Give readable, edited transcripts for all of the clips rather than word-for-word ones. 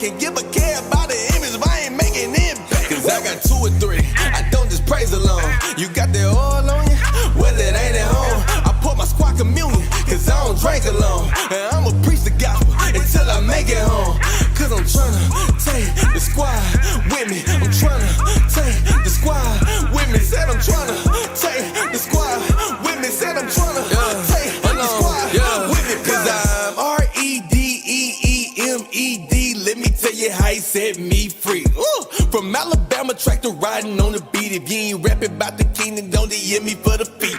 Can give a care about the image if I ain't making impact. Cause I got 2 or 3, I don't just praise alone. You got that oil on you, well it ain't at home. I pour my squad communion, cause I don't drink alone. And I'ma preach the gospel until I make it home. Cause I'm tryna take the squad with me. I'm tryna take the squad with me. Said I'm tryna take the squad with me. Said I'm tryna take the squad with me. Cause I'm REDEEMED. Let me tell you how he set me free. From Alabama, tractor riding on the beat. If you ain't rapping about the king, then don't DM me for the feet.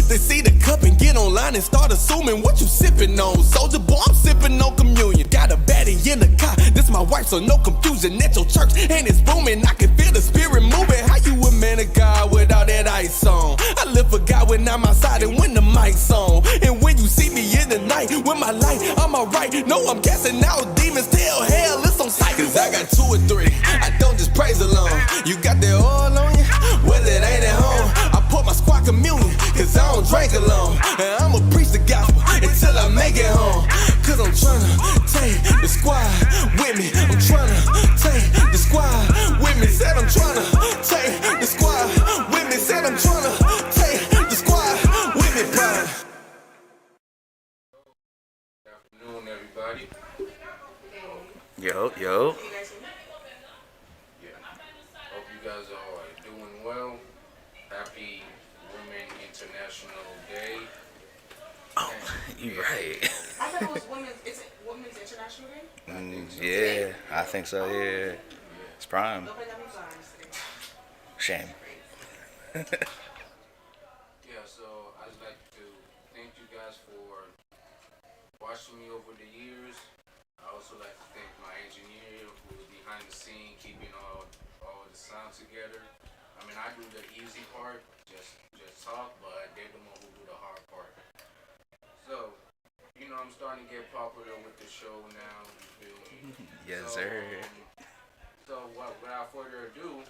They see the cup and get online and start assuming what you sipping on. Soldier boy, I'm sipping on communion. Got a baddie in the car, this my wife, so no confusion. At your church and it's booming, I can feel the spirit moving. How you a man of God without that ice on? I live for God when I'm outside and when the mic's on. And when you see me in the night with my light, I'm alright. No, I'm casting out demons, tell hell it's on sight. Cause I got 2 or 3, I don't just praise alone. You got that oil on you, well it ain't at home. I pour my squad communion, cause I don't drink alone. And I'ma preach the gospel until I make it home. Cause I'm tryna take the squad with me. I'm tryna take the squad with me. Said I'm tryna take the squad with me. Said I'm tryna take the squad with me. Good afternoon, everybody. Yo. Yeah. Hope you guys are doing well. Happy Women International Day. Oh, you right. I thought it was Women's International Day. Yeah, I think so. Yeah, it's prime. Nobody got me flies today. Shame. Yeah, so I'd like to thank you guys for watching me over the years. I also like to thank my engineer who is behind the scene, keeping all the sound together. I mean, I do the easy part, just talk, but they're the one who do the hard part. So, I'm starting to get popular with the show now. You feel me? Yes, So, sir. Without further ado,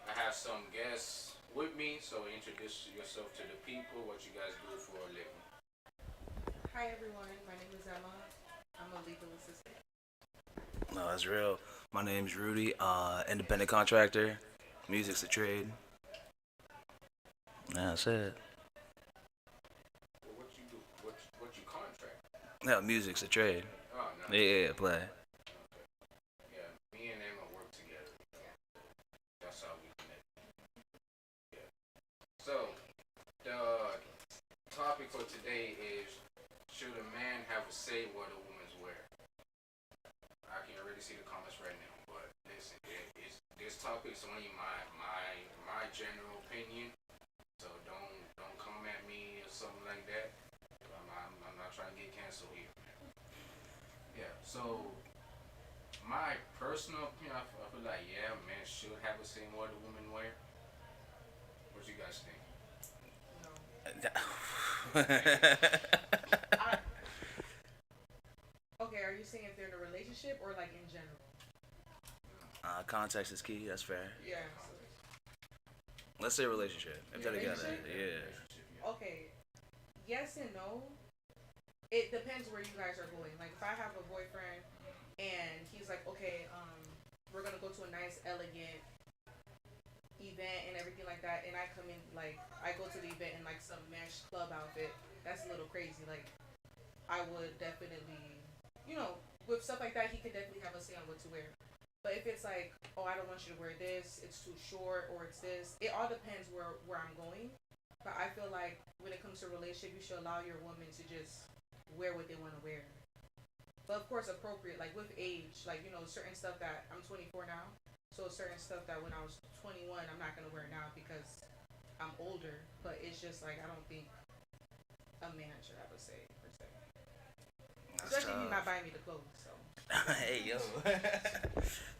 I have some guests with me. So introduce yourself to the people. What you guys do for a living? Hi everyone, my name is Emma. I'm a legal assistant. No, that's real. My name's Rudy. Independent contractor. Music's a trade. That's it. Well, what you do? What you contract? No, music's a trade. Oh no. Yeah, play. Yeah, me and Emma work together. That's how we connect. Yeah. So the topic for today is: should a man have a say what a woman's wear? I can already see the comments right now, but listen, this topic is only my general opinion, so don't come at me or something like that. I'm not trying to get canceled here. Yeah, so my personal opinion, I feel like men should have a say what a woman wear. What you guys think? No. Okay, are you saying if they're in a relationship or like in general? Context is key. That's fair. Yeah. Let's say relationship. If they're together, Relationship? yeah. Okay. Yes and no. It depends where you guys are going. Like if I have a boyfriend and he's like, okay, we're gonna go to a nice, elegant event and everything like that, and I come in like I go to the event in like some mesh club outfit. That's a little crazy. Like I would definitely, with stuff like that, he could definitely have a say on what to wear. But if it's like, oh, I don't want you to wear this, it's too short, or it's this, it all depends where I'm going. But I feel like when it comes to a relationship, you should allow your woman to just wear what they want to wear. But of course, appropriate, like with age, like, certain stuff that I'm 24 now. So certain stuff that when I was 21, I'm not going to wear now because I'm older. But it's just like, I don't think a man should have a say, per se. Especially if he's not buying me the clothes, so. Hey, yo.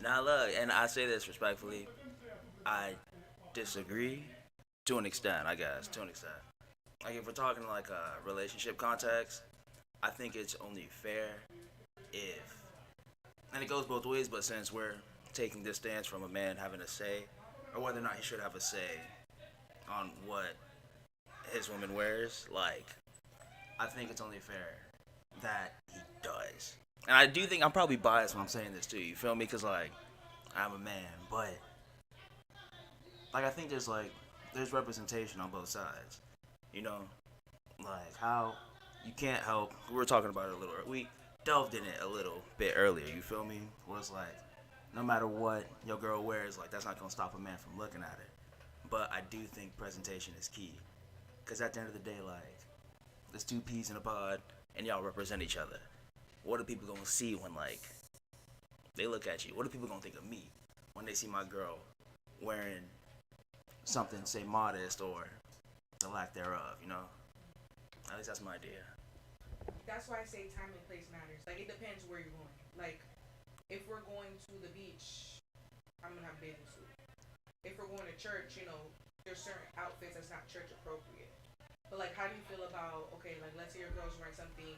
Now, look, and I say this respectfully. I disagree to an extent, I guess. To an extent. Like, if we're talking like a relationship context, I think it's only fair if, and it goes both ways, but since we're taking this stance from a man having a say, or whether or not he should have a say on what his woman wears, like, I think it's only fair that he does. And I do think I'm probably biased when I'm saying this too. You feel me? Cause like I'm a man, but like I think there's representation on both sides. You know, like how you can't help. We were talking about it a little. We delved in it a little bit earlier. You feel me? Was like no matter what your girl wears, like that's not gonna stop a man from looking at it. But I do think presentation is key. Cause at the end of the day, like there's two peas in a pod, and y'all represent each other. What are people gonna see when like they look at you? What are people gonna think of me when they see my girl wearing something, say modest or the lack thereof? You know, at least that's my idea. That's why I say time and place matters. Like it depends where you're going. Like if we're going to the beach, I'm gonna have a bathing suit. If we're going to church, there's certain outfits that's not church appropriate. But like, how do you feel about okay, like let's say your girl's wearing something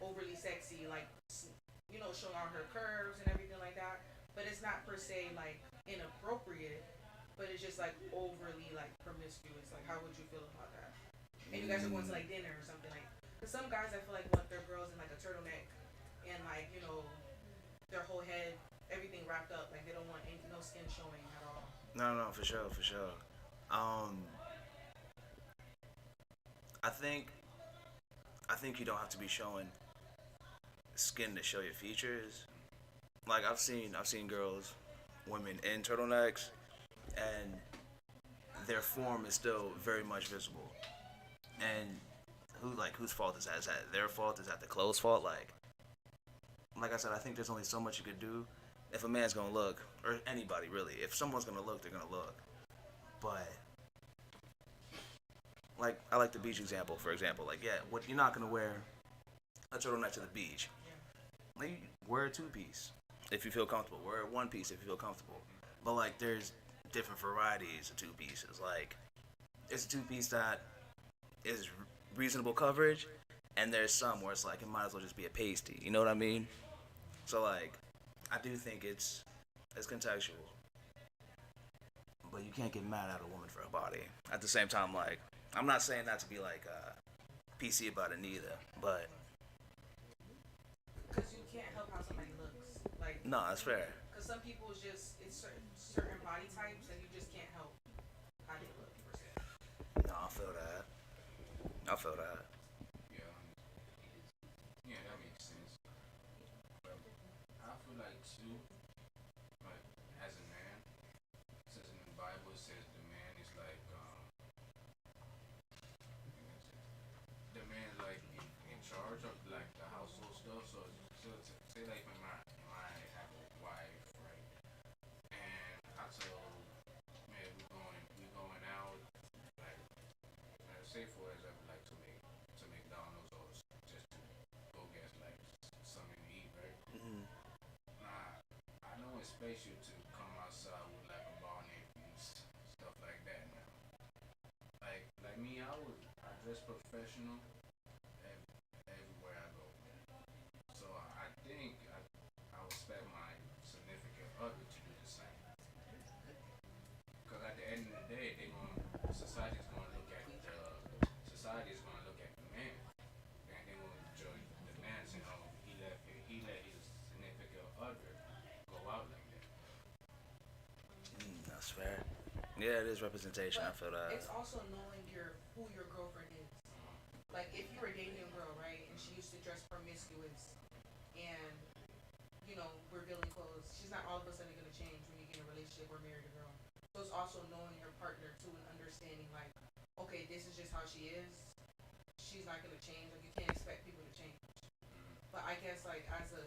overly sexy, like showing all her curves and everything like that. But it's not per se like inappropriate, but it's just like overly like promiscuous. Like, how would you feel about that? And you guys are going to like dinner or something like. Cause some guys I feel like want their girls in like a turtleneck and like their whole head, everything wrapped up. Like they don't want no skin showing at all. No, no, for sure, for sure. Um, I think I think you don't have to be showing skin to show your features. Like I've seen girls, women in turtlenecks, and their form is still very much visible. And whose fault is that? Is that their fault? Is that the clothes fault? Like I said, I think there's only so much you could do. If a man's gonna look, or anybody really, if someone's gonna look, they're gonna look. But like I like the beach example, for example. Like yeah, what you're not gonna wear a turtleneck to the beach. Like wear a two piece if you feel comfortable. Wear a one piece if you feel comfortable. But like there's different varieties of two pieces. Like it's a two piece that is reasonable coverage, and there's some where it's like it might as well just be a pasty. You know what I mean? So like I do think it's contextual, but you can't get mad at a woman for her body. At the same time, like I'm not saying that to be like PC about it neither, but Because you can't help how somebody looks. Like no, that's fair. because some people it's certain body types and you just can't help how they look. Per se. No, I feel that. I feel that. Yeah, yeah, that makes sense. But I feel like too, like as a man, since in the Bible it says the man is like the man is like in charge of like the household stuff. So say like when my have a wife, right? And I told man we going out like say for example like to McDonald's or just to go get like something to eat, right? Hmm. Nah, I know it's special to come outside with like a bonnet and stuff like that now. Like me, I dress professional everywhere I go. So I think I would expect my significant other to do the same. Because at the end of the day, society's going to look at society is going to look at the man, and they're going to judge the man saying, "Oh, he let his significant other go out like that." That's fair. Yeah, it is representation. I But feel that. it's also knowing who your girlfriend is. Like if you were dating a girl, right, and she used to dress promiscuous and revealing clothes, she's not all of a sudden gonna change when you get in a relationship or marry a girl. So it's also knowing your partner too and understanding like, okay, this is just how she is. She's not gonna change. Like you can't expect people to change. But I guess like as a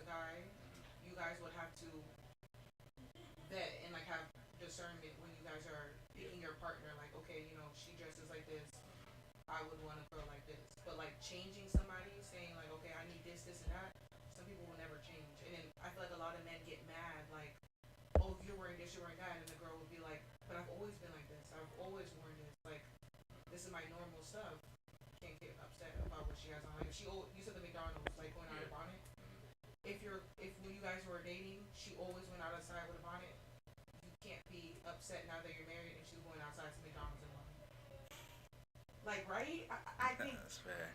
guy, you guys would have to vet and like have discernment when you guys are picking your partner. Like okay, she dresses like this. I would want a girl like this. But like changing somebody, saying like, okay, I need this, this, and that. Some people will never change, and then I feel like a lot of men get mad, like, oh, if you're wearing this, you're wearing that, and the girl would be like, but I've always been like this. I've always worn this. Like, this is my normal stuff. Can't get upset about what she has on. Like, you said the McDonald's, like going out of bonnet. If when you guys were dating, she always went outside with a bonnet. You can't be upset now that you're married and she's going outside to McDonald's in a bonnet. Like, right? I think That's fair.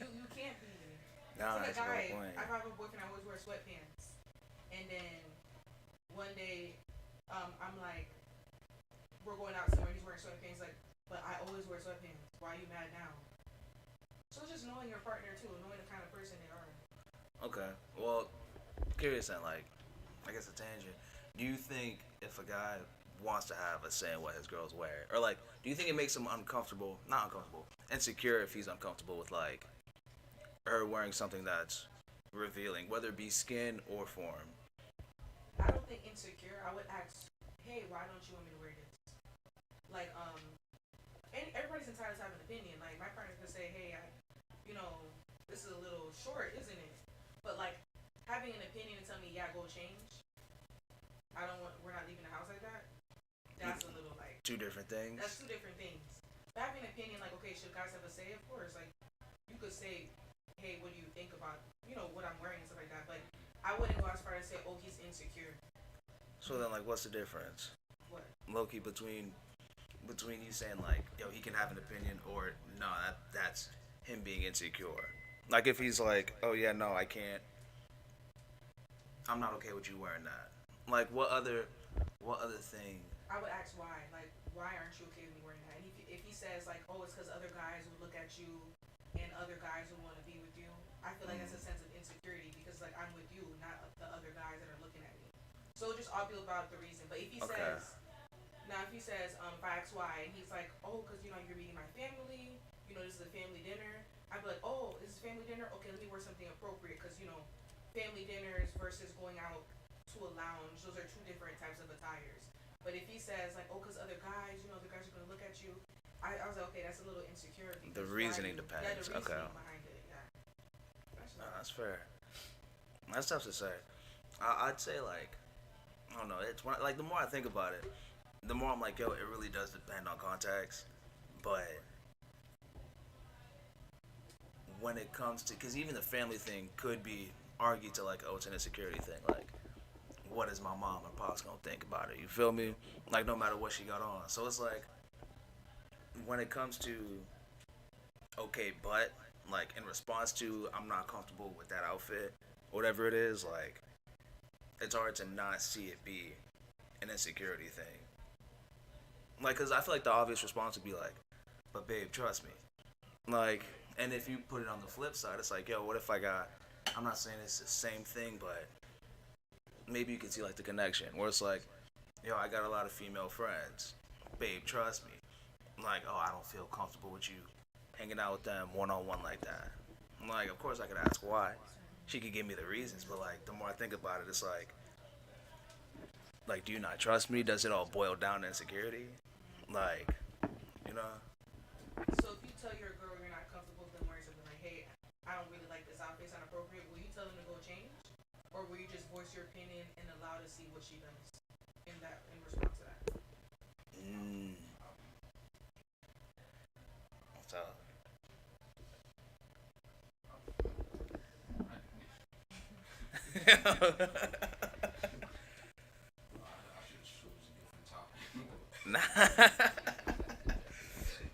you can't be. No, It's like a that's a good guy. point. I have a boyfriend. I always wear sweatpants, and then one day, I'm like, we're going out somewhere. He's wearing sweatpants. Like, but I always wear sweatpants. Why are you mad now? So it's just knowing your partner too, knowing the kind of person they are. Okay. Well, curious then, like, I guess a tangent. Do you think if a guy wants to have a say in what his girls wear, or like, do you think it makes him uncomfortable? Not uncomfortable, insecure if he's uncomfortable with like her wearing something that's revealing, whether it be skin or form. I don't think insecure. I would ask, hey, why don't you want me to wear this? Like, and everybody's entitled to have an opinion. Like, my partner could say, hey, you know, this is a little short, isn't it? But like, having an opinion and tell me, yeah, go change. I don't want. We're not leaving the house like that. That's a little like. Two different things. That's two different things. But having an opinion, like, okay, should guys have a say? Of course. Like, you could say, hey, what do you think about, what I'm wearing and stuff like that. But I wouldn't go as far as say, oh, he's insecure. So then, like, what's the difference? What? Low-key between you saying like, yo, he can have an opinion, or no, that's him being insecure. Like if he's like, oh yeah, no, I can't. I'm not okay with you wearing that. Like what other thing? I would ask why. Like, why aren't you okay with me wearing that? And if he says like, oh, it's because other guys will look at you, and other guys will want to be with you, I feel like that's a sense of insecurity because like I'm with you, not the other guys that are looking at me. So it'll just all be about the reason. But if he says, now if he says, if I ask why, and he's like, oh, because you're meeting my family, this is a family dinner. I'd be like, oh, this is family dinner. Okay, let me wear something appropriate because family dinners versus going out to a lounge, those are two different types of attires. But if he says like, oh, because other guys, the guys are gonna look at you, I was like, okay, that's a little insecure. The reasoning depends. Yeah, the reasoning Okay. behind it. Yeah. That's fair. That's tough to say. I'd say like, I don't know. It's like the more I think about it, the more I'm like, yo, it really does depend on context. But when it comes to, because even the family thing could be argued to like, oh, it's an insecurity thing. Like, what is my mom and pops gonna think about it? You feel me? Like, no matter what she got on. So it's like, when it comes to, okay, but like in response to, I'm not comfortable with that outfit, whatever it is, like, it's hard to not see it be an insecurity thing. Like, cause I feel like the obvious response would be like, but babe, trust me. Like, and if you put it on the flip side, it's like, yo, what if I'm not saying it's the same thing, but maybe you can see like the connection where it's like, yo, I got a lot of female friends. Babe, trust me. Like, oh, I don't feel comfortable with you hanging out with them one-on-one like that. I'm like, of course I could ask why. She could give me the reasons, but like, the more I think about it, it's like, do you not trust me? Does it all boil down to insecurity? Like, you know? So if you tell your girl you're not comfortable with them wearing something like, hey, I don't really like this outfit, it's inappropriate, will you tell them to go change? Or will you just voice your opinion and allow to see what she does in response to that? So, nah.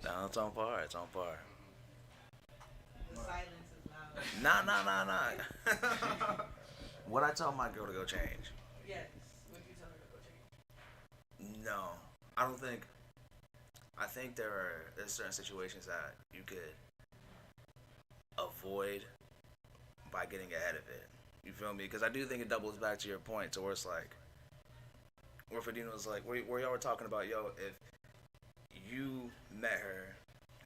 No, it's on par. It's on par. The silence is loud. Nah. Would I tell my girl to go change? Yes. Would you tell her to go change? No, I don't think. I think there's certain situations that you could avoid by getting ahead of it. You feel me? Because I do think it doubles back to your point, to where it's like, where Fadino was like, where y'all were talking about, yo, if you met her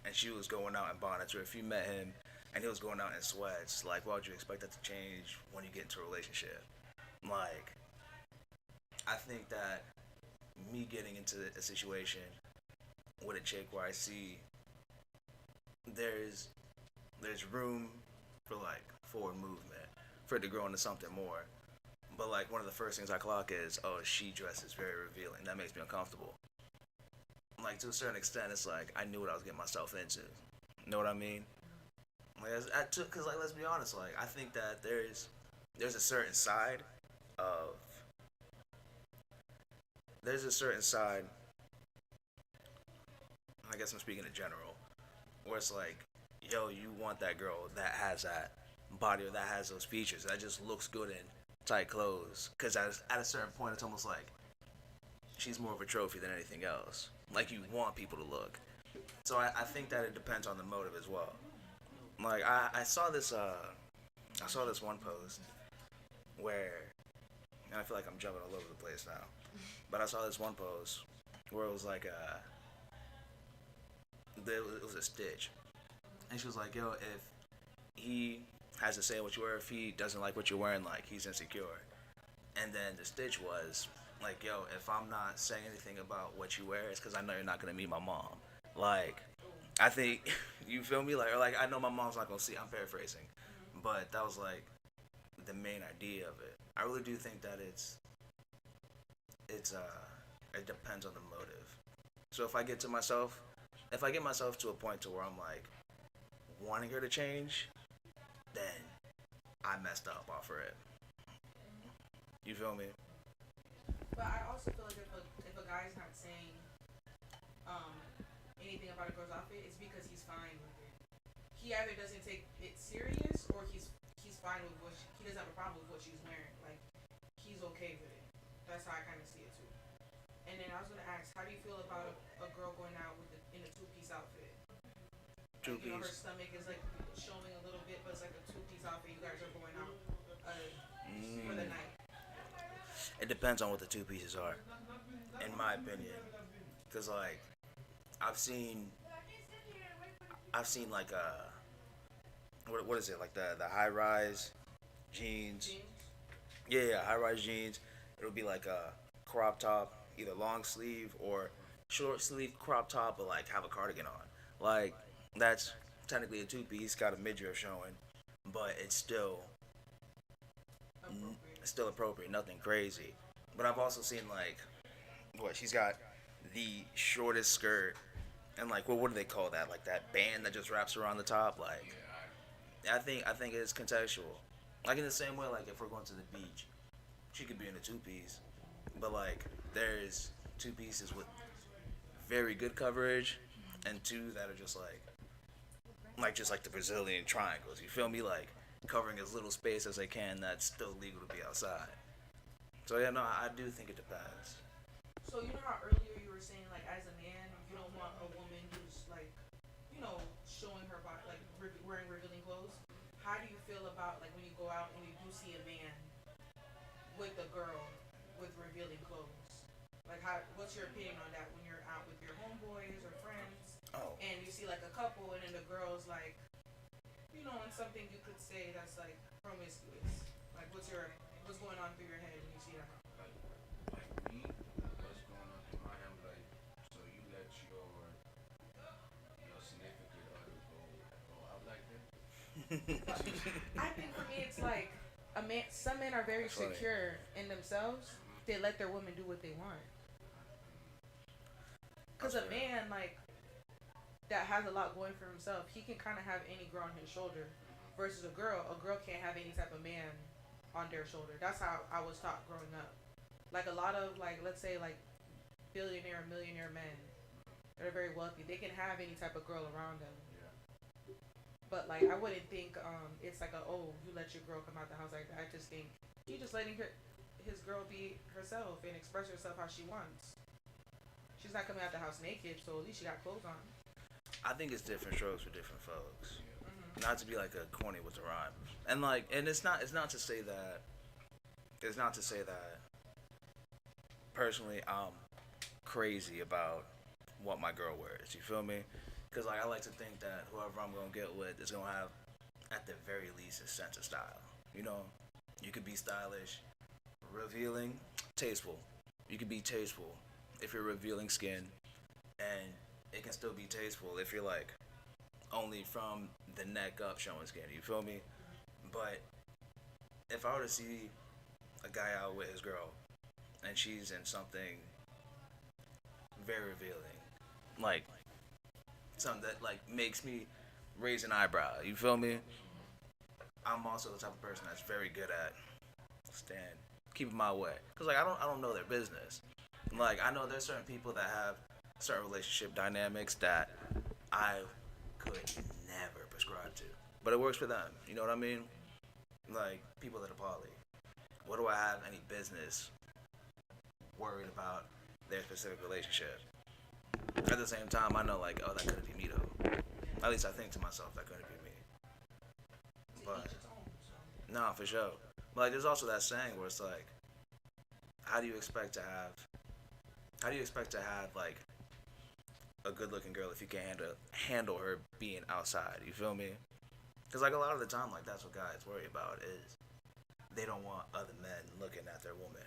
and she was going out in bonnets, or if you met him and he was going out in sweats, like, why would you expect that to change when you get into a relationship? Like, I think that me getting into a situation with a chick where I see there's room for like forward movement, for it to grow into something more. But like one of the first things I clock is, oh, she dresses very revealing. That makes me uncomfortable. Like to a certain extent, it's like I knew what I was getting myself into. You know what I mean? Like, cause like let's be honest, like I think that there's a certain side of I guess I'm speaking in general, where it's like, yo, you want that girl that has that body or that has those features that just looks good in tight clothes. Because at a certain point, it's almost like she's more of a trophy than anything else. Like you want people to look. So I think that it depends on the motive as well. Like I saw this one post where, and I feel like I'm jumping all over the place now, but I saw this one post where it was like it was a stitch, and she was like, yo, if he has to say what you wear, if he doesn't like what you're wearing, like he's insecure. And then the stitch was like, yo, if I'm not saying anything about what you wear, it's because I know you're not gonna meet my mom. Like, I think you feel me, like, or like I know my mom's not gonna see. I'm paraphrasing, but that was like the main idea of it. I really do think that it's it depends on the motive. So if I get myself to a point to where I'm like wanting her to change, then I messed up off of it. You feel me? But I also feel like if a guy's not saying um, anything about a girl's outfit, it's because he's fine with it. He either doesn't take it serious or he's fine with he doesn't have a problem with what she's wearing. Like he's okay with it. That's how I kind of see it too. And then I was gonna ask, how do you feel about a girl going out in a two-piece outfit? Two Like, you know, her piece. stomach is like showing a little bit, but it's like a two-piece outfit. You guys are going out for the night. It depends on what the two pieces are, in my opinion. Cause like I've seen like what is it, like the high rise jeans. Jeans. Yeah, high rise jeans. It'll be like a crop top, either long sleeve or short sleeve crop top, but like have a cardigan on. Like that's technically a two piece, got a midriff showing, but it's still appropriate, nothing crazy. But I've also seen like what she's got the shortest skirt and like what do they call that? Like that band that just wraps around the top. Like I think it's contextual. Like in the same way, like if we're going to the beach, she could be in a two piece, but like there's two pieces with very good coverage and two that are just like the Brazilian triangles. You feel me? Like covering as little space as they can. That's still legal to be outside. So yeah, no, I do think it depends. So you know how earlier you were saying like as a man you don't want a woman who's like, you know, showing her body like wearing revealing clothes. How do you feel about like when you go out and you do see a man with a girl with revealing clothes? Like what's your opinion on that when you're out with your homeboys or friends Oh, and you see like a couple and then the girl's like, you know, in something you could say that's like promiscuous. Like what's going on through your head when you see that? Like me, what's going on in my head? Like, so you let your significant other go out like that? I think for me it's like a man. Some men are very Funny. secure in themselves. They let their women do what they want. Cause a man like that has a lot going for himself, he can kind of have any girl on his shoulder. Versus a girl can't have any type of man on their shoulder. That's how I was taught growing up. Like a lot of like let's say like billionaire, millionaire men that are very wealthy, they can have any type of girl around them. But like I wouldn't think it's like you let your girl come out the house like that. I just think he just letting his girl be herself and express herself how she wants. She's not coming out the house naked, so at least she got clothes on. I think it's different strokes for different folks. Not to be like a corny with the rhyme, and like, and it's not to say that personally I'm crazy about what my girl wears. You feel me? Because like I like to think that whoever I'm gonna get with is gonna have at the very least a sense of style. You know, you could be stylish, revealing, tasteful. You could be tasteful if you're revealing skin, and it can still be tasteful if you're like only from the neck up showing skin. You feel me? But if I were to see a guy out with his girl and she's in something very revealing, like something that like makes me raise an eyebrow, you feel me? I'm also the type of person that's very good at keeping my way, cause like I don't know their business. Like I know there's certain people that have certain relationship dynamics that I could never prescribe to, but it works for them. You know what I mean? like people that are poly. What do I have any business worried about their specific relationship? At the same time, I know like, oh, that couldn't be me though. At least I think to myself that couldn't be me. But no, for sure. But like, there's also that saying where it's like, how do you expect to have, how do you expect to have like a good-looking girl if you can't handle her being outside? You feel me? Because like a lot of the time, like that's what guys worry about is they don't want other men looking at their woman.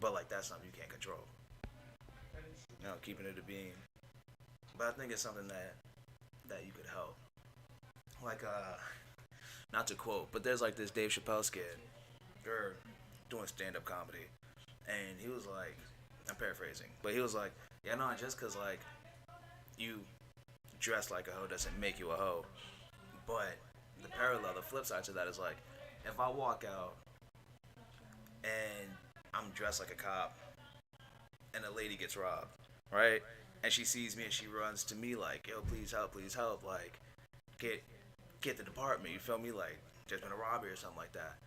But like that's something you can't control. You know, keeping it a being. But I think it's something that you could help. Like not to quote, but there's like this Dave Chappelle skit. They're doing stand-up comedy, and he was like, I'm paraphrasing, but he was like, yeah, no, just cause like you dress like a hoe doesn't make you a hoe. But the parallel, the flip side to that is like, if I walk out and I'm dressed like a cop and a lady gets robbed, right? And she sees me and she runs to me like, yo, please help, like, get the department, you feel me? Like, there's been a robbery or something like that.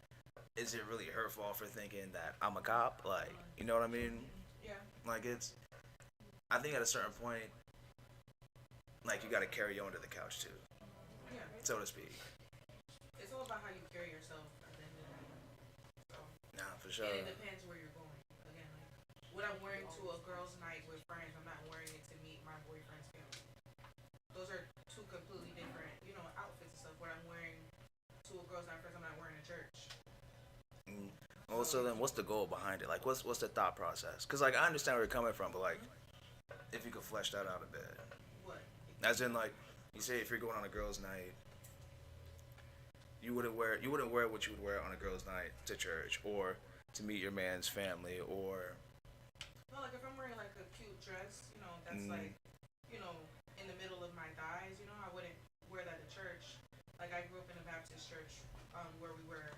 Is it really her fault for thinking that I'm a cop? Like, you know what I mean? Yeah. Like, I think at a certain point, like, you gotta carry on to the couch too, Yeah. so to speak. It's all about how you carry yourself at the end of the day. So, Nah, for sure. and it depends where you're going. Again, like what I'm wearing to a girls' night with friends, I'm not wearing it to meet my boyfriend's family. Those are two completely different, outfits and stuff. What I'm wearing to a girls' night friends, I'm not wearing to church. Well, so then, what's the goal behind it? Like, what's the thought process? Cause like I understand where you're coming from, but like, if you could flesh that out a bit. What? As in, like, you say if you're going on a girls' night, you wouldn't wear what you would wear on a girls' night to church or to meet your man's family or. Well, like if I'm wearing like a cute dress, that's like, in the middle of my thighs, I wouldn't wear that to church. Like I grew up in a Baptist church, where we wear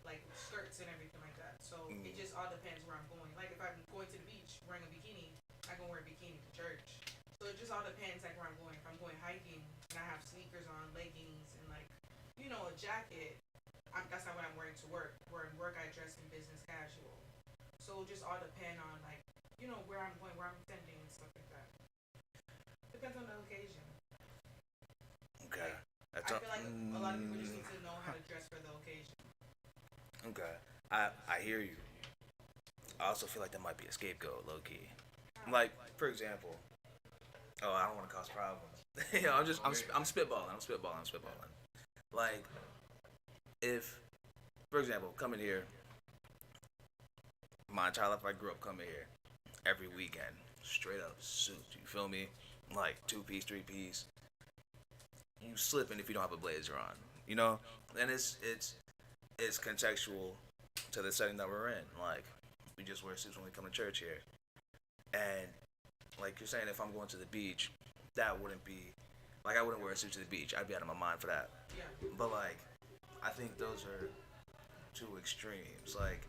like skirts and everything like that. So it just all depends where I'm going. Like if I'm going to the beach wearing a bikini, I can wear a bikini to church. So it just all depends like where I'm going. If I'm going hiking and I have sneakers on, leggings, and like, a jacket, that's not what I'm wearing to work. Where in work I dress in business casual. So it just all depend on like, where I'm going, where I'm attending and stuff like that. Depends on the occasion. Okay. I feel like a lot of people just need to know how to dress for the occasion. Okay. I hear you. I also feel like that might be a scapegoat, low key. Like, for example, I don't want to cause problems. I'm spitballing. Like, if, for example, coming here, my entire life I grew up coming here every weekend, straight up suit. You feel me? Like 2-piece, 3-piece. You slipping if you don't have a blazer on, and it's contextual to the setting that we're in. Like, we just wear suits when we come to church here. And, like you're saying, if I'm going to the beach, that wouldn't be, like, I wouldn't wear a suit to the beach. I'd be out of my mind for that. Yeah. But, like, I think those are two extremes. Like,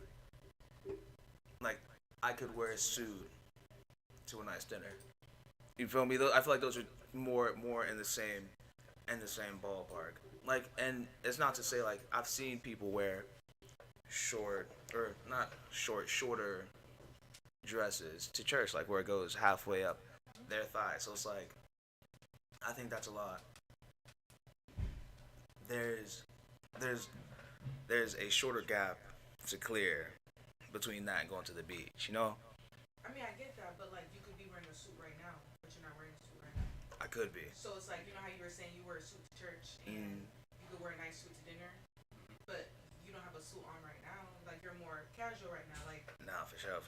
I could wear a suit to a nice dinner. You feel me? I feel like those are more in the same ballpark. Like, and it's not to say like I've seen people wear shorter dresses to church, like where it goes halfway up their thigh. So it's like, I think that's a lot. There's a shorter gap to clear between that and going to the beach. I mean, I get that, but like you could be wearing a suit right now, but you're not wearing a suit right now. I could be. So it's like, how you were saying you wear a suit to church and you could wear a nice suit to dinner, but you don't have a suit on right now. Like you're more casual right now. Like Nah, for sure.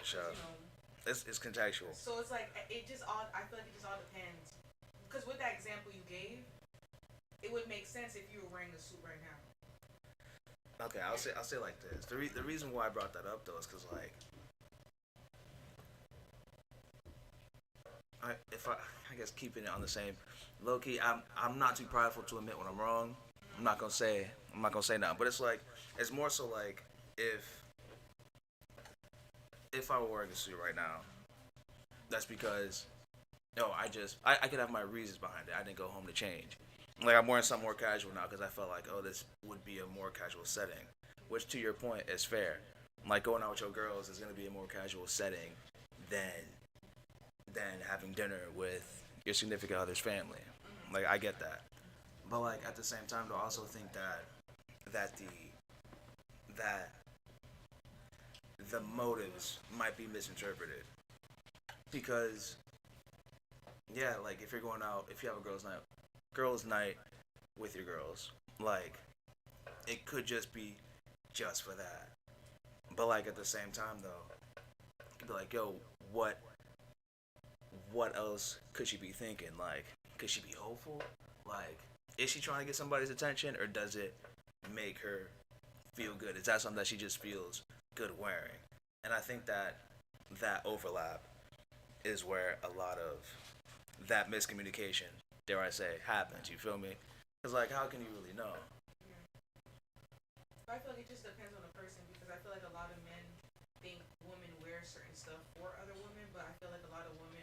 It's contextual. So it's like I feel like it just all depends. Because with that example you gave, it would make sense if you were wearing a suit right now. Okay, I'll say like this. The reason why I brought that up though is because like, I guess keeping it on the same low key. I'm not too prideful to admit when I'm wrong. I'm not gonna say nothing. But it's like, it's more so like if I were wearing a suit right now, that's because I could have my reasons behind it. I didn't go home to change. Like I'm wearing something more casual now because I felt like, this would be a more casual setting. which to your point is fair. Like going out with your girls is gonna be a more casual setting than having dinner with your significant other's family. Like I get that, but like at the same time, I also think that that the motives might be misinterpreted because yeah, like if you're going out, if you have a girls' night with your girls, like it could just be just for that. But like at the same time though, you could be like, yo, what else could she be thinking? Like, could she be hopeful? Like, is she trying to get somebody's attention, or does it make her feel good? Is that something that she just feels good wearing? And I think that overlap is where a lot of that miscommunication, dare I say, happens. You feel me? Because like, how can you really know? I feel like it just depends on the person because I feel like a lot of men think women wear certain stuff for other women, but I feel like a lot of women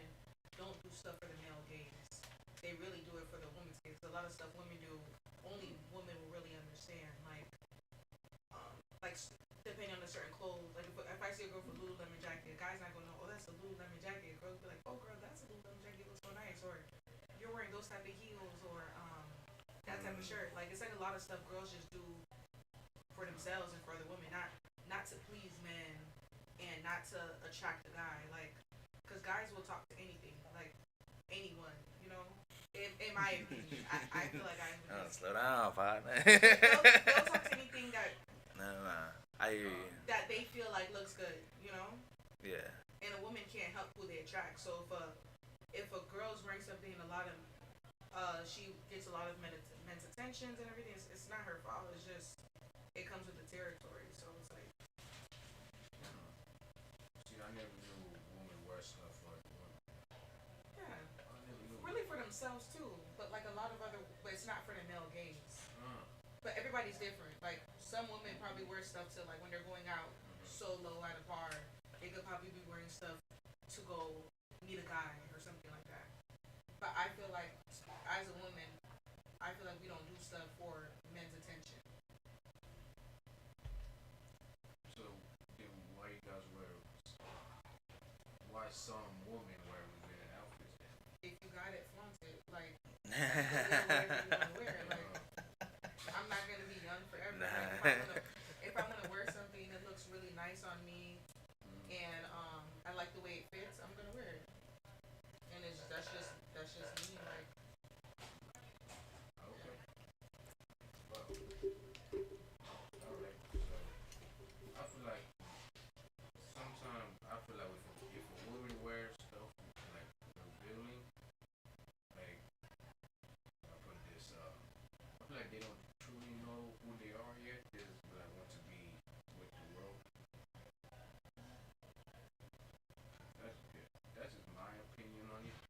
don't do stuff for the male gaze. They really do it for the woman's gaze. A lot of stuff women do, only women will really understand. Like depending on the certain clothes. Like if I see a girl with a Lululemon jacket, a guy's not gonna know. Oh, that's a Lululemon jacket. Girls be like, oh, girl, that's a Lululemon jacket. It looks so nice. Or you're wearing those type of heels, or that type of shirt. Like it's like a lot of stuff girls just do for themselves and for other women, not to please men and not to attract a guy. Like, because guys will talk to anything, like anyone, you know. In my opinion, I feel like I. Oh, slow down, partner. They'll talk to anything that. No, I hear you. That they feel like looks good, you know. Yeah. And a woman can't help who they attract. So if a girl's wearing something and a lot of she gets a lot of men's attentions and everything, it's not her fault. It's just it comes with the territory. So it's like. See, I never knew women wear stuff like women. Yeah. I never knew. Really for themselves too, but like a lot of other, but it's not for the male gaze. But everybody's different. Like some women probably wear stuff to like when they're going out solo at a bar, they could probably be wearing stuff to go meet a guy or something like that. But I feel like as a woman, I feel like we don't do stuff for men's attention. So then why you guys wear? Why some women wear revealing outfits? Then? If you got it, flaunt it. Like whatever you want to wear. Like I'm not gonna be young forever. Like, if I wanna wear something that looks really nice on me, and I like the way it fits, I'm gonna wear it. And that's just me. Like Okay. Well, all right. So I feel like sometimes if a woman wears stuff like revealing, like I put this I feel like they don't truly know who they are yet. They just like want to be with the world. That's good. That's just my opinion on it.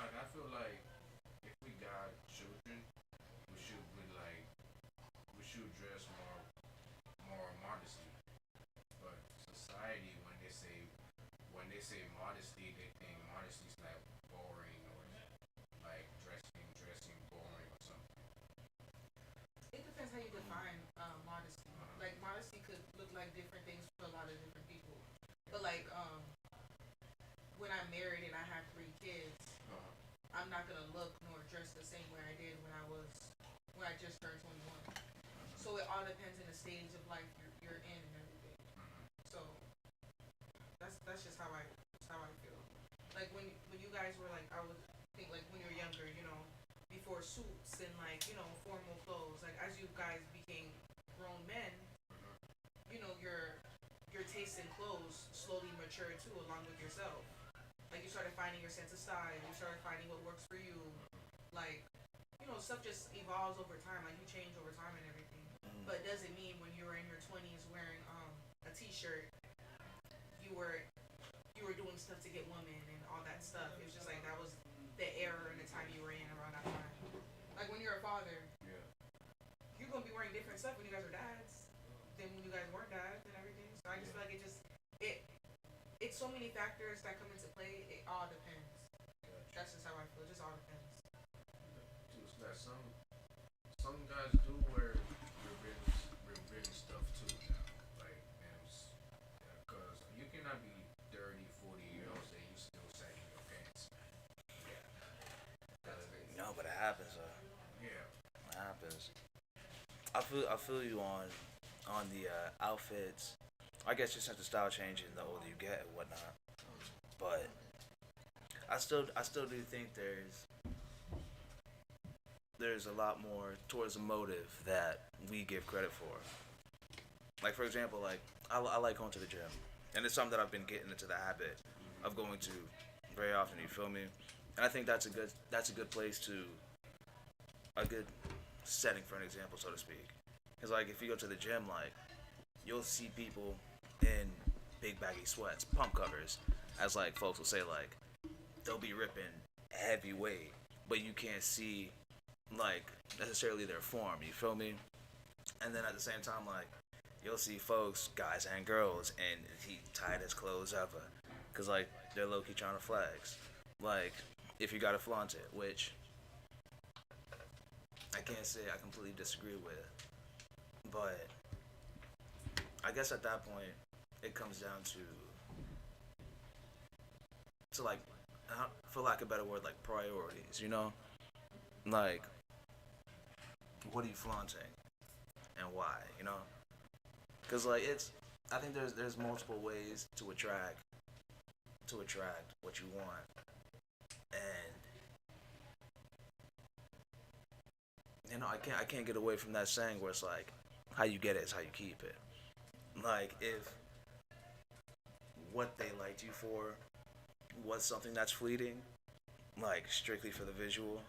Like I feel like if we got children, we should dress more modestly. But society when they say modesty, they think modesty is like boring or like dressing boring or something. it depends how you define modesty. Like modesty could look like different things for a lot of different people. But like when I'm married and I have 3 kids, I'm not gonna look nor dress the same way I did when I just turned 21. So it all depends on the stage of life you're in and everything. So that's just how I feel. Like when you guys were like I would think like when you're younger, you know, before suits and like you know formal clothes. Like as you guys became grown men, you know your taste in clothes slowly matured too along with yourself. Like you started finding your sense of style. You started finding what works for you. Like you know stuff just evolves over time. Like you change over time and everything. But it doesn't mean when you were in your 20s wearing a t-shirt, you were doing stuff to get women and all that stuff. It was just like that was the era and the time you were in around that time. Like when you're a father, Yeah. you're gonna be wearing different stuff when you guys are dads than when you guys weren't dads and everything. So I just feel like it's so many factors that come into play. It all depends. That's just how I feel. It just all depends. Just like some guys do wear revenge cannot be 30, 40 years old and you still sagging your pants, man. Yeah. No, but it happens. Yeah. It happens. I feel you on the outfits. I guess your sense of style changing the older you get and whatnot. But I still do think there's a lot more towards the motive that we give credit for. Like for example, like I like going to the gym, and it's something that I've been getting into the habit of going to very often. You feel me? And I think that's a good place to a good setting for an example, so to speak. Because like if you go to the gym, like you'll see people in big baggy sweats, pump covers, as like folks will say, like they'll be ripping heavy weight, but you can't see like necessarily their form. You feel me? And then at the same time, like you'll see folks, guys and girls, and he tight as clothes ever, cause like they're low key trying to flex. Like if you gotta flaunt it, which I can't say I completely disagree with, but I guess at that point it comes down to like, for lack of a better word, like priorities. You know, like what are you flaunting and why? You know, because like I think there's multiple ways to attract what you want, and you know I can't get away from that saying where it's like how you get it is how you keep it. Like if what they liked you for was something that's fleeting, like strictly for the visual,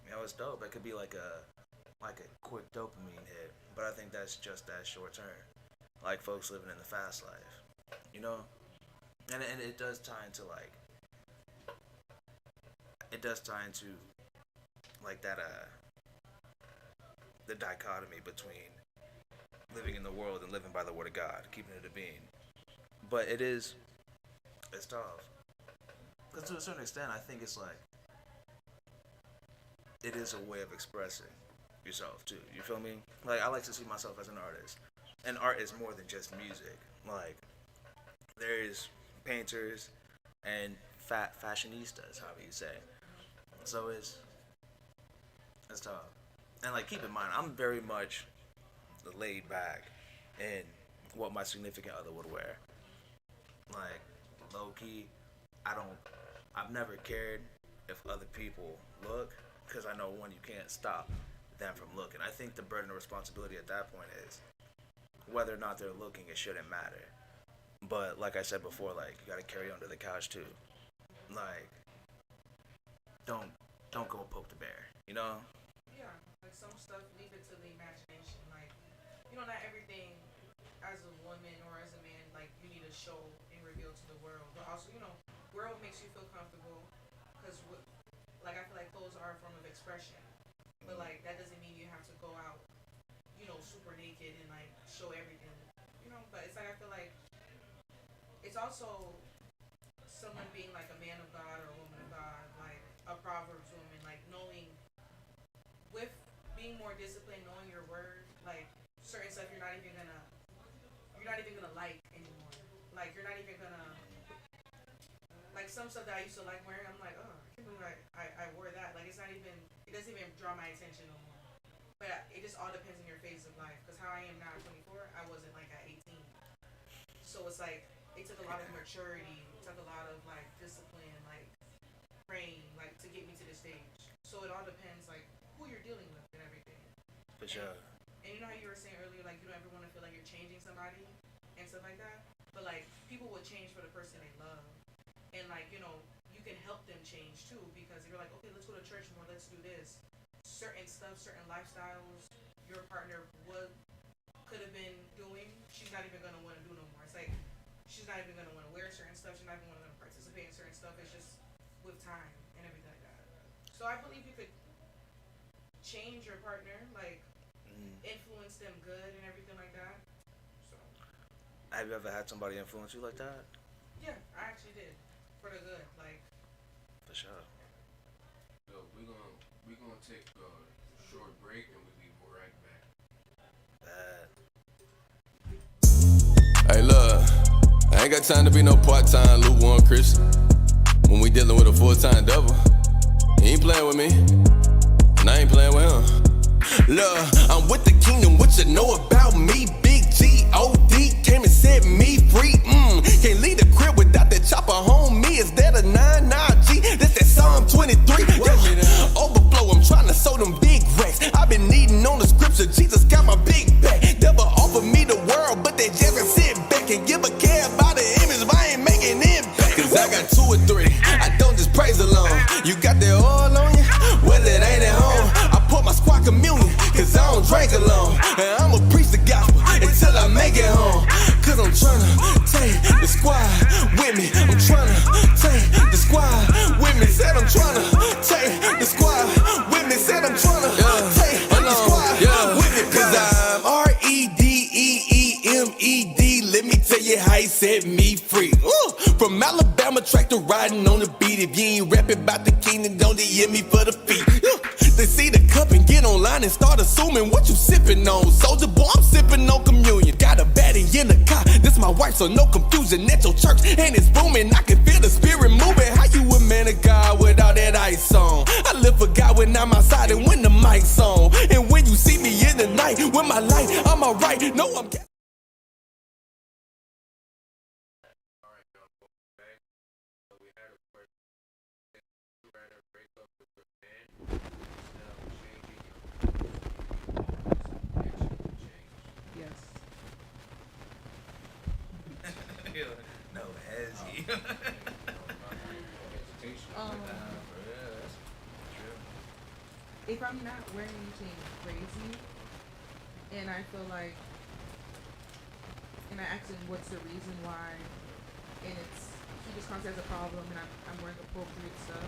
you know, it's dope. It could be like a quick dopamine hit, but I think that's just that short term. Like folks living in the fast life, you know, and it does tie into like that the dichotomy between living in the world and living by the word of God, keeping it a being. But it's tough. Because to a certain extent, I think it's like, it is a way of expressing yourself too. You feel me? Like I like to see myself as an artist. And art is more than just music. Like there's painters and fashionistas, however you say. So it's tough. And like keep in mind, I'm very much laid back in what my significant other would wear. Like low key, I've never cared if other people look, because I know one, you can't stop them from looking. I think the burden of responsibility at that point is whether or not they're looking, it shouldn't matter. But like I said before, like you gotta carry under the couch too. Like don't go poke the bear, you know? Yeah, like some stuff, leave it to the imagination. Like, you know, not everything as a woman or as a man, like you need to show and reveal to the world. But also, you know, world makes you feel comfortable, because like I feel like clothes are a form of expression. But like that doesn't mean you have to go out, you know, super naked and like show everything. You know, but it's like I feel like it's also someone being like a man of God or a woman of God, like a Proverbs woman, like knowing with being more disciplined, knowing your word, like certain stuff you're not even gonna like anymore. Like you're not even gonna like some stuff that I used to like wearing. I'm like, oh, I can't believe I wore that. Like it doesn't even draw my attention no more. But it just all depends on your phase of life. Because how I am now at 24, I wasn't like at 18. So it's like it took a lot of maturity, it took a lot of like discipline, like praying, like to get me to this stage. So it all depends like who you're dealing with and everything. For sure. And you know how you were saying earlier, like you don't ever want to feel like you're changing somebody and stuff like that. But like people will change for the person they love, and like you know you can help them change too, because you're like, okay, let's go to church more, let's do this. Certain stuff, certain lifestyles, your partner could have been doing, she's not even gonna want to do no more. It's like she's not even gonna want to wear certain stuff. She's not even gonna participate in certain stuff. It's just with time and everything like that. So I believe you could change your partner, like influence them good and everything like that. So have you ever had somebody influence you like that? yeah, I actually did for the good. Like For sure. So we're gonna take a short break and we'll be right back. Bad. Hey, look, I Ain't got time to be no part-time lukewarm Christian. When we dealing with a full-time devil, he ain't playing with me, and I ain't playing with him. Look, I'm with the kingdom, what you know about me? Big G-O-D came and set me free. Can't leave the crib without that chopper, homie. Is that a 9-9-G? That's that Psalm 23. Overflow, I'm trying to sow them big racks. I've been eating on the scripture, Jesus got my big back. Devil offered me the world, but they just can sit back and give a care about the image if I ain't making impact. Cause I got 2 or 3, I don't just praise alone. You got that oil on you? Well, it ain't at home. I put my squad communion, cause I don't drink alone. And I'ma preach the gospel until I make it home. Cause I'm tryna take the squad with me. I'm tryna take the squad with me. Said I'm tryna take the squad with me. Said I'm tryna take the squad with me. Cause I'm R-E-D-E-E-M-E-D. Let me tell you how he set me free. From Alabama, tractor riding on the beat. If you ain't rapping about the kingdom, don't hear me for the feet. They see the cup and get online and start assuming what you sipping on. Soldier boy, I'm sipping on communion. Got a baddie in the car, this my wife, so no confusion. At your church and it's booming, I can feel the spirit moving. How you a man of God without that ice on? I live for God when I'm outside and when the mic's on. And when you see me in the night with my light, I'm alright. No, I'm Yes. No hezzy. If I'm not wearing anything crazy, and I feel like, and I ask him what's the reason why, and it's, he just comes as a problem, and I'm wearing appropriate stuff,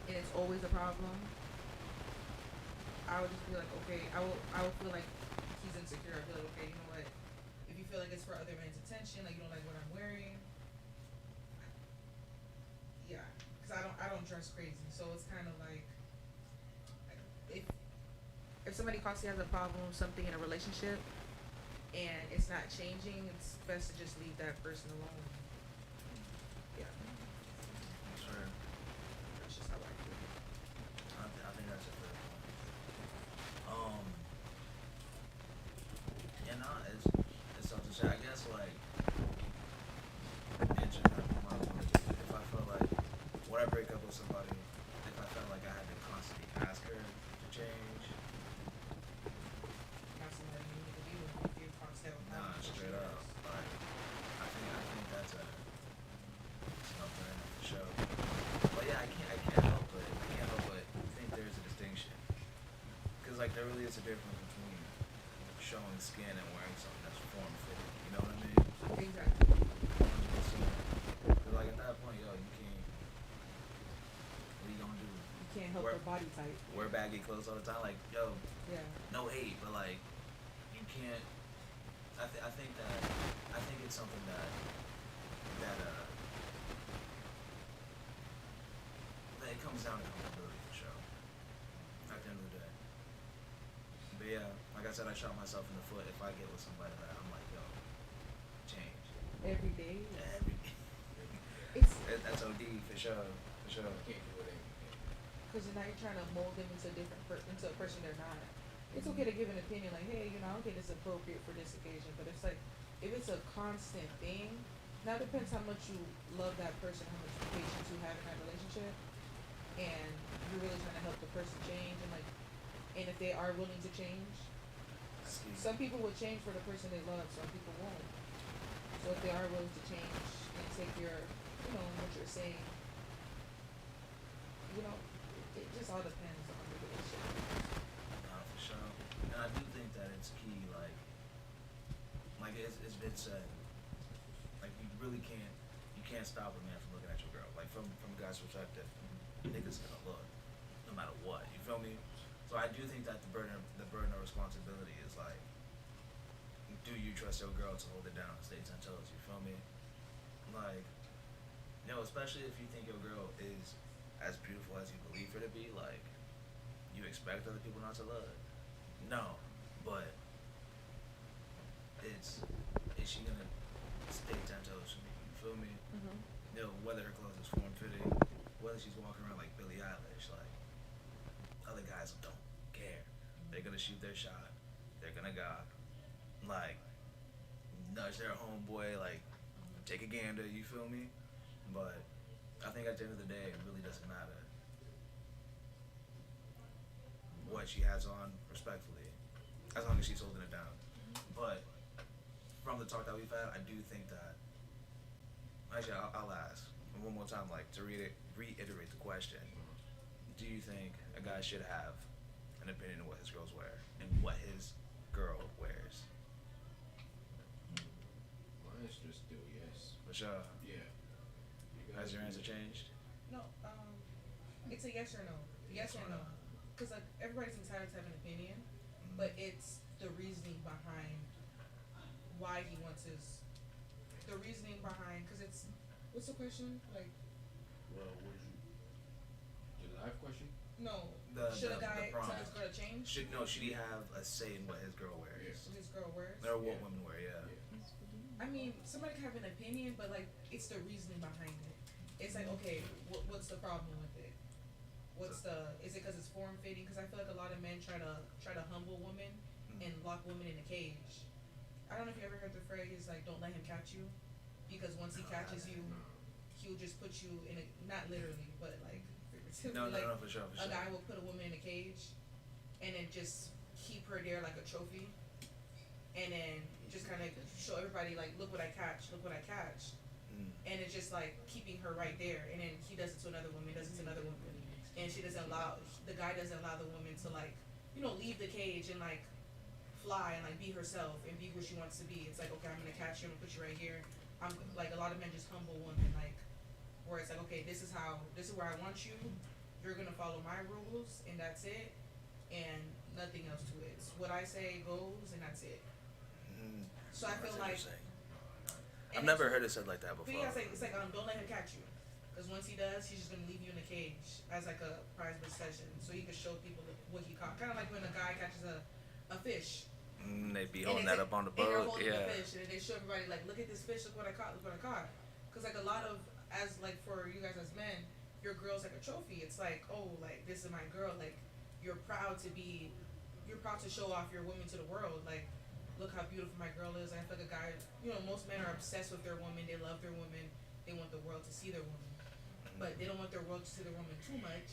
and it's always a problem, I would just be like, okay, I will feel like he's insecure. I'll be like, okay, you know what, if you feel like it's for other men's attention, like you don't like what I'm wearing, yeah, because I don't dress crazy, so it's kind of like, if somebody constantly has a problem with something in a relationship and it's not changing, it's best to just leave that person alone. Yeah. Sure. That's just how I feel. I think that's a fair point. Yeah, no, it's something to say. I guess like it just if I felt like when I break up with somebody, if I felt like I had to constantly ask her to change. Not somebody you need to be with if you're constantly Nah, straight up. Like I think that's a something for sure. But yeah, I can't help but think there's a distinction. Cause like there really is a difference between showing skin and wearing something that's form fitting. You know what I mean? Exactly. 100%. Cause like at that point, yo, you can't. What are you gonna do? You can't help your body type. Wear baggy clothes all the time, like yo. Yeah. No hate, but like you can't. I think it's something that it comes down to comfortability for sure. At the end of the day. But yeah, like I said, I shot myself in the foot if I get with somebody that I'm like, yo, change. Every day. Every It's that's OD for sure. For sure. Can't do it. because now you're trying to mold them into a into a person they're not. It's okay to give an opinion like, hey, you know, I don't think it's appropriate for this occasion, but it's like, if it's a constant thing, now it depends how much you love that person, how much patience you have in that relationship, and you're really trying to help the person change, and if they are willing to change, some people will change for the person they love, some people won't. So if they are willing to change and take your, what you're saying, it just all depends on the relationship. For sure. And I do think that it's key, like it's been said, like you can't stop a man from looking at your girl. Like from a guy's perspective, niggas gonna look, no matter what. You feel me? So I do think that the burden of responsibility is like, do you trust your girl to hold it down and stay 10 toes? You feel me? Like, especially if you think your girl is as beautiful as you believe her to be, like, you expect other people not to love it? No, but is she gonna stay 10 toes for me? You whether her clothes is form fitting, whether she's walking around like Billie Eilish, like other guys don't care. They're gonna shoot their shot. They're gonna go, like, nudge their homeboy, like, take a gander. You feel me? But I think at the end of the day, it really doesn't matter what she has on, respectfully, as long as she's holding it down. But from the talk that we've had, I do think that. Actually, I'll ask one more time, like, to reiterate the question. Do you think a guy should have an opinion of what his girls wear and what his girl wears? My answer is still yes. For sure. Yeah. Has your answer changed? No, it's a yes or no. Yes or no. Because like everybody's entitled to have an opinion, but it's the reasoning behind why he wants his. The reasoning behind, because it's what's the question like? Well, would you? The live question? No, The should a guy prompt. tell his girl to change? Should he have a say in what his girl wears? What his girl wears? Or what women wear? Yeah. I mean, somebody can have an opinion, but like it's the reasoning behind it. It's like, okay, what's the problem with it? Is it because it's form fitting? Because I feel like a lot of men try to humble women and lock women in a cage. I don't know if you ever heard the phrase like, "Don't let him catch you," because once he catches you, he'll just put you in a, not literally, but like figuratively. No, like, for sure. a guy will put a woman in a cage, and then just keep her there like a trophy, and then just kind of show everybody like, look what I catch, and it's just like keeping her right there, and then he does it to another woman, and she doesn't allow, the guy doesn't allow the woman to like, leave the cage and like fly and like be herself and be who she wants to be. It's like, okay, I'm gonna catch you, I'm gonna put you right here. I'm like, a lot of men just humble women, like, where it's like, okay, this is where I want you. You're gonna follow my rules, and that's it, and nothing else to it. It's what I say goes, and that's it. So I feel like I've never heard it said like that but before. yeah, it's like don't let him catch you, because once he does, he's just gonna leave you in a cage as like a prize possession, so he can show people what he caught. Kind of like when a guy catches a fish. They be holding that up on the And they're boat. holding Yeah. the fish, and they show everybody like, look at this fish, look what I caught. Because like a lot of, as like for you guys as men, your girl's like a trophy. It's like, oh, like this is my girl. Like you're proud to show off your woman to the world. Like, look how beautiful my girl is. I feel like a guy, most men are obsessed with their woman. They love their woman. They want the world to see their woman, but they don't want their world to see their woman too much.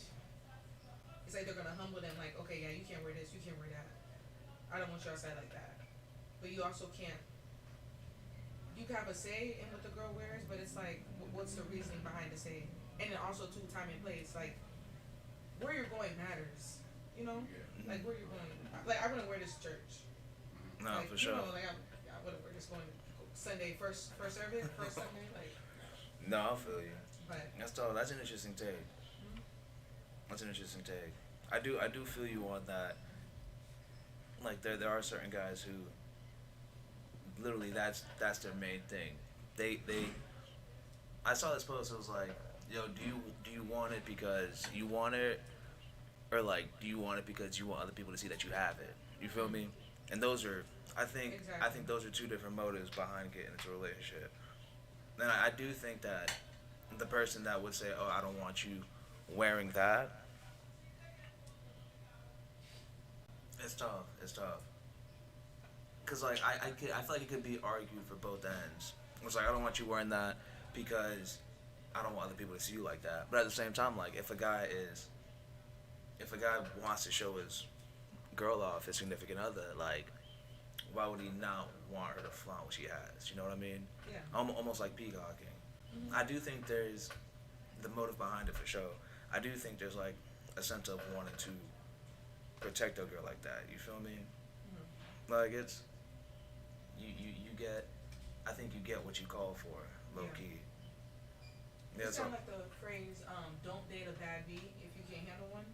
It's like they're gonna humble them. Like, okay, yeah, you can't wear this, you can't wear that. I don't want you outside like that. But you also can't. You can have a say in what the girl wears, but it's like, what's the reasoning behind the say? And then also too, time and place. Like, where you're going matters. Like where you're going. Like I wouldn't wear this to church. No, like, for sure. Like I wouldn't wear this going Sunday first service, first Sunday. Like. No, I feel you. But That's all. That's an interesting take. That's an interesting take. I do feel you on that. Like there are certain guys who literally that's their main thing. They I saw this post. It was like, yo, do you want it because you want it, or like do you want it because you want other people to see that you have it? You feel me? And those are I think those are two different motives behind getting into a relationship. And I do think that the person that would say, oh, I don't want you wearing that. It's tough. Cause like I feel like it could be argued for both ends. It's like I don't want you wearing that because I don't want other people to see you like that. But at the same time, like if a guy wants to show his girl off, his significant other, like why would he not want her to flaunt what she has? You know what I mean? yeah. Almost like peacocking. I do think there's the motive behind it for sure. I do think there's like a sense of wanting to protect a girl like that. You feel me? Like it's you get. I think you get what you call for, low key. Yeah, It's kind of like the phrase, "Don't date a bad bee if you can't handle one."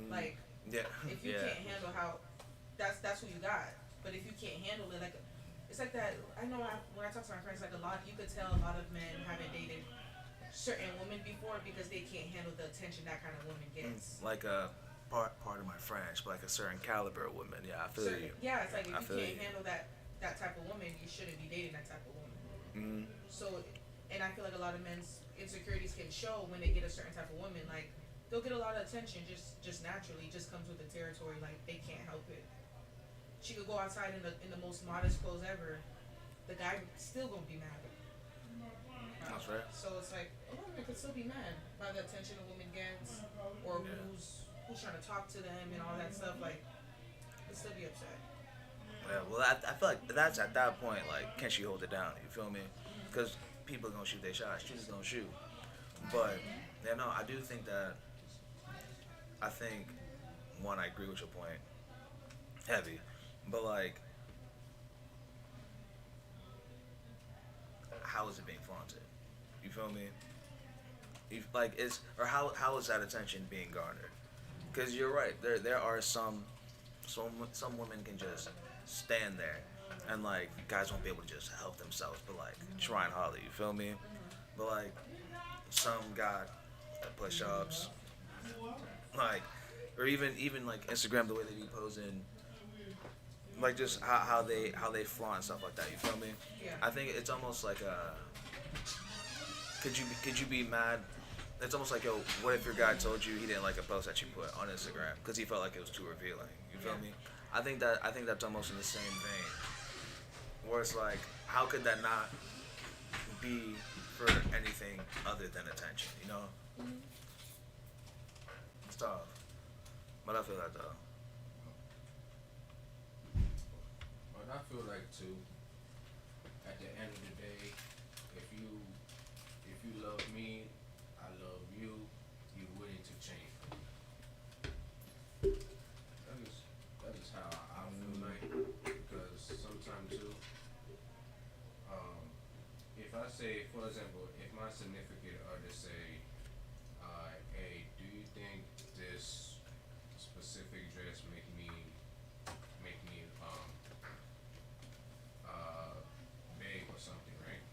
Like, yeah, if you can't handle how, that's who you got. But if you can't handle it, like, it's like that. I know when I talk to my friends, like you could tell a lot of men haven't dated certain women before because they can't handle the attention that kind of woman gets. Like a part of my French, but like a certain caliber of woman. Yeah, I feel you. Yeah, it's like if I you feel can't you. handle that type of woman, you shouldn't be dating that type of woman. So And I feel like a lot of men's insecurities can show when they get a certain type of woman. Like they'll get a lot of attention just naturally, just comes with the territory. Like they can't help it. She could go outside in the most modest clothes ever. The guy still gonna be mad. That's right. So it's like a woman could still be mad by the attention a woman gets, or Yeah. who's trying to talk to them and all that stuff. Like, could still be upset. Yeah, well, I feel like that's at that point, like, can she hold it down? You feel me? Because people are gonna shoot their shots. Shooters gonna shoot. But yeah, no, I do think that. I think one, I agree with your point, heavy, but like, how is it being flaunted? You feel me? Like, is or how is that attention being garnered? Because you're right. There are some women can just stand there, and like guys won't be able to just help themselves, but like try and holler. You feel me? But like some got the push-ups, like, or even like Instagram, the way they be posing, like just how they flaunt and stuff like that. You feel me? Yeah. I think it's almost like a. Could you be mad? It's almost like, yo, what if your guy told you he didn't like a post that you put on Instagram because he felt like it was too revealing? You feel me? I think that's almost in the same vein, where it's like, how could that not be for anything other than attention? You know? It's tough, but I feel that though. But I feel like too, at the end of the day, if you love me, I love you, you willing to change for me. That is how I feel like, because sometimes too, if I say, for example, if my significant other say, hey, do you think this specific dress make me big or something, right?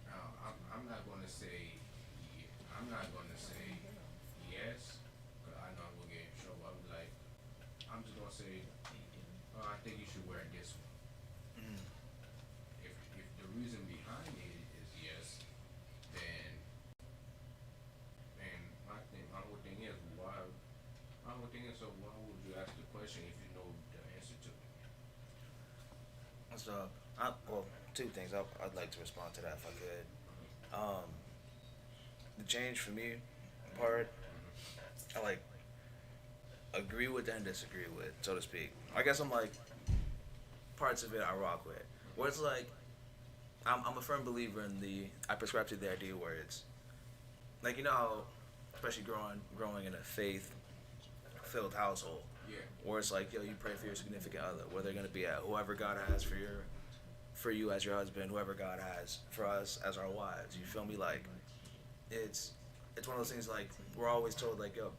Now, I'm not going to say, I'm not going to say yes, because I know I'm going to get in trouble. I'm like, I'm just going to say, oh, I think you should wear this one. If the reason behind it is yes, then, and my whole thing is, so why would you ask the question if you know the answer to it? So, well, two things. I'd like to respond to that if I could. The change for me part, I like agree with and disagree with, so to speak. I guess I'm like parts of it I rock with. Where it's like I'm a firm believer in I prescribe to the idea where it's like, you know how, especially growing in a faith filled household, Yeah. where it's like, yo, you pray for your significant other, where they're gonna be at, whoever God has for you as your husband, whoever God has for us as our wives. You feel me? Like it's one of those things, like we're always told, like, yo,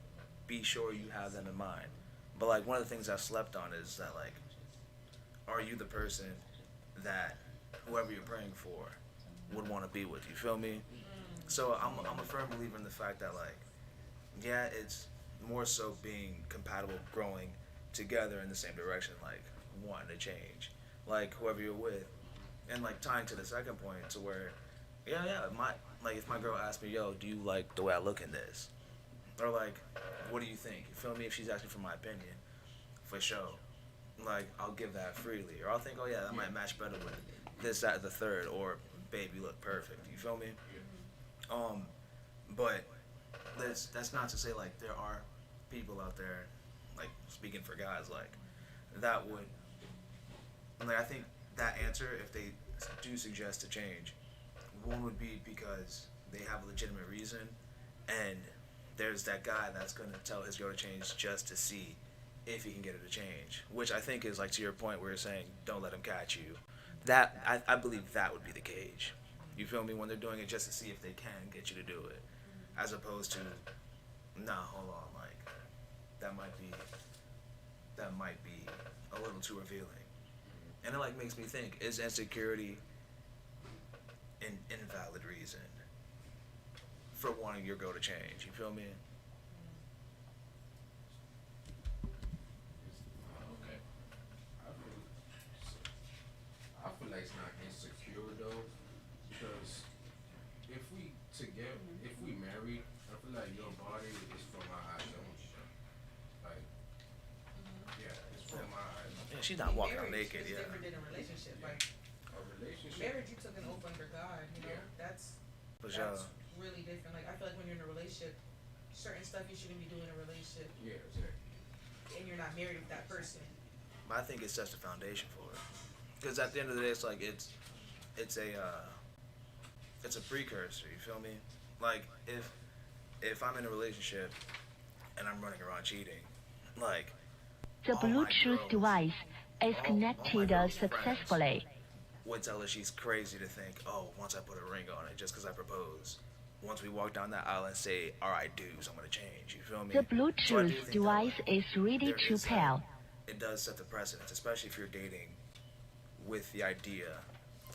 be sure you have them in mind. But like one of the things I slept on is that, like, are you the person that whoever you're praying for would want to be with? You feel me? So I'm a firm believer in the fact that, like, yeah, it's more so being compatible, growing together in the same direction, like wanting to change, like whoever you're with, and like tying to the second point to where, yeah, my like if my girl asks me, yo, do you like the way I look in this, or like, what do you think? You feel me? If she's asking for my opinion, for sure, like I'll give that freely, or I'll think, oh yeah, that might match better with this, that, the third, or babe, you look perfect. You feel me? But that's not to say, like, there are people out there, like, speaking for guys, like, that would, like, I think that answer, if they do suggest a change, one would be because they have a legitimate reason, and there's that guy that's going to tell his girl to change just to see if he can get her to change, which I think is, like, to your point where you're saying, don't let him catch you. That, I believe that would be the cage. You feel me? When they're doing it just to see if they can get you to do it, as opposed to, nah, hold on, like, that might be a little too revealing. And it, like, makes me think, is insecurity an invalid reason for wanting your girl to change? You feel me? Okay. I feel like it's not insecure though, because like your body is for my eyes only. Like, yeah, it's for my eyes. Yeah, she's not walking out Marriage naked. is Yeah. different than a relationship. Like A relationship. marriage, you took an oath under God. You know, Yeah. that's For sure. really different. Like I feel like when you're in a relationship, certain stuff you shouldn't be doing in a relationship, Yeah, exactly. and you're not married with that person. But I think it sets the foundation for it. Because at the end of the day, it's like it's a precursor. You feel me? Like if I'm in a relationship and I'm running around cheating, like The all my Bluetooth girls- device is all my connected girls' successfully. friends would tell her she's crazy to think, oh, once I put a ring on it, just because I propose, once we walk down that aisle and say our I do's, I'm gonna change. You feel me? The So I do Bluetooth think that, device like, is ready there to is, pair. it does set the precedence, especially if you're dating with the idea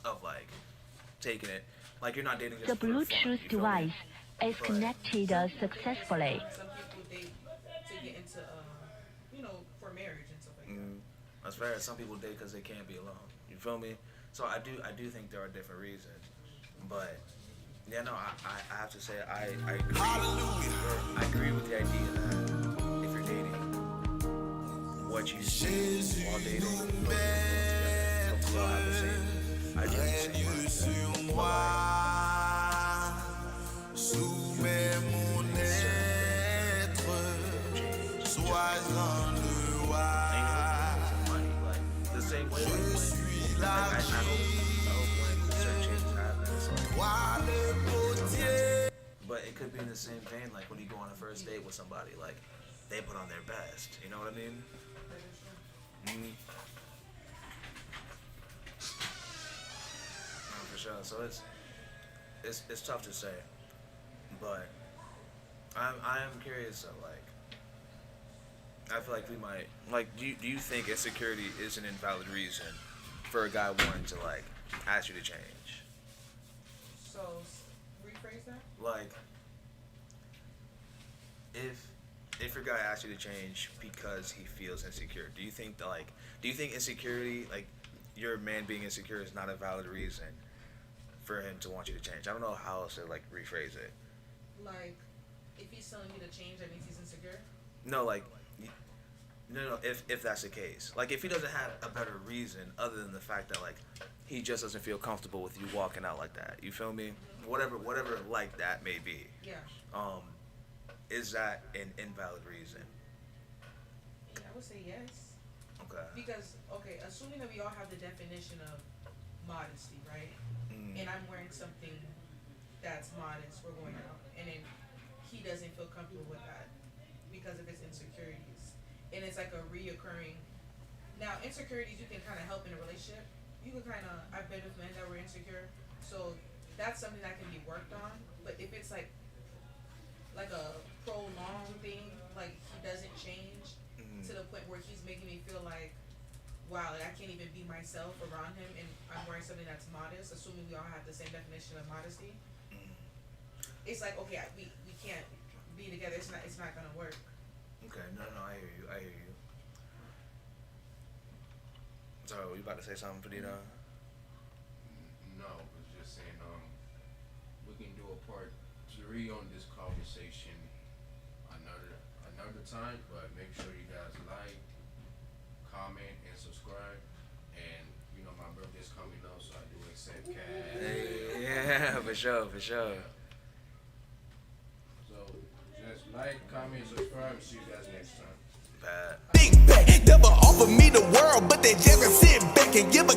of like taking it, like you're not dating just The for fun, Bluetooth you feel me? device is But- connected successfully. Some people date to get into, for marriage and stuff like that. That's fair. Some people date because they can't be alone. You feel me? So I do think there are different reasons, but yeah, no, I have to say I agree. I agree with the idea that if you're dating, what you see while dating, hopefully y'all have the same idea, the same mindset. Soumets mon être, sois un Money, like the same way. Like I hope when certain changes happen, it's like, but it could be in the same vein, like when you go on a first date with somebody, like they put on their best. You know what I mean? No, for sure. So it's tough to say, but I am curious. So like, I feel like we might like. Do you think insecurity is an invalid reason for a guy wanting to like ask you to change? So rephrase that. Like, if your guy asks you to change because he feels insecure, do you think insecurity, like your man being insecure, is not a valid reason for him to want you to change? I don't know how else to like rephrase it. Like, if he's telling you to change, that means he's insecure. No, like, no. If that's the case, like, if he doesn't have a better reason other than the fact that like he just doesn't feel comfortable with you walking out like that. You feel me? Whatever like that may be. Yeah. Is that an invalid reason? Yeah, I would say yes. Okay. Because, assuming that we all have the definition of modesty, right? And I'm wearing something that's modest, we're going out, and then he doesn't feel comfortable with that because of his insecurities. And it's like a reoccurring. Now, insecurities you can kind of help in a relationship. You can kind of, I've been with men that were insecure, so that's something that can be worked on. But if it's like a prolonged thing, like he doesn't change to the point where he's making me feel like, wow, like I can't even be myself around him, and I'm wearing something that's modest, assuming we all have the same definition of modesty. It's like, okay, we can't be together. It's not gonna work. Okay. No, I hear you. So you about to say something, Fadino? No, I was just saying, we can do a part 3 on this conversation another time, but make sure you guys like, comment, and subscribe. And my birthday's coming up, so I do accept cash. Yeah, for sure. So just like, comment, subscribe, and see you guys next time. Bad. Big back, never offer me the world, but they just sit back and give a